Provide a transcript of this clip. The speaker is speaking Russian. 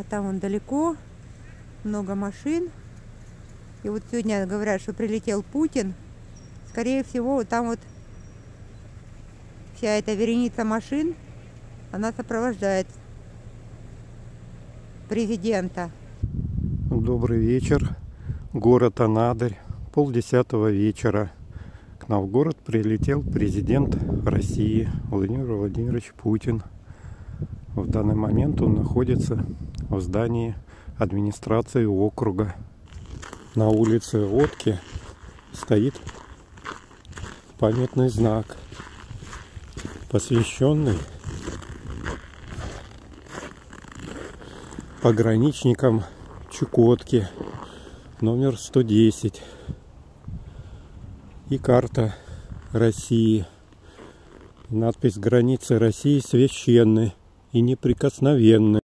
А там вон далеко много машин. И вот сегодня говорят, что прилетел Путин. Скорее всего, вот там вот вся эта вереница машин, она сопровождает президента. Добрый вечер. Город Анадырь. 9:30 вечера. К нам в город прилетел президент России Владимир Владимирович Путин. В данный момент он находится в здании администрации округа. На улице Водки стоит памятный знак, посвященный пограничникам Чукотки, номер 110. И карта России. Надпись: границы России священны и неприкосновенны.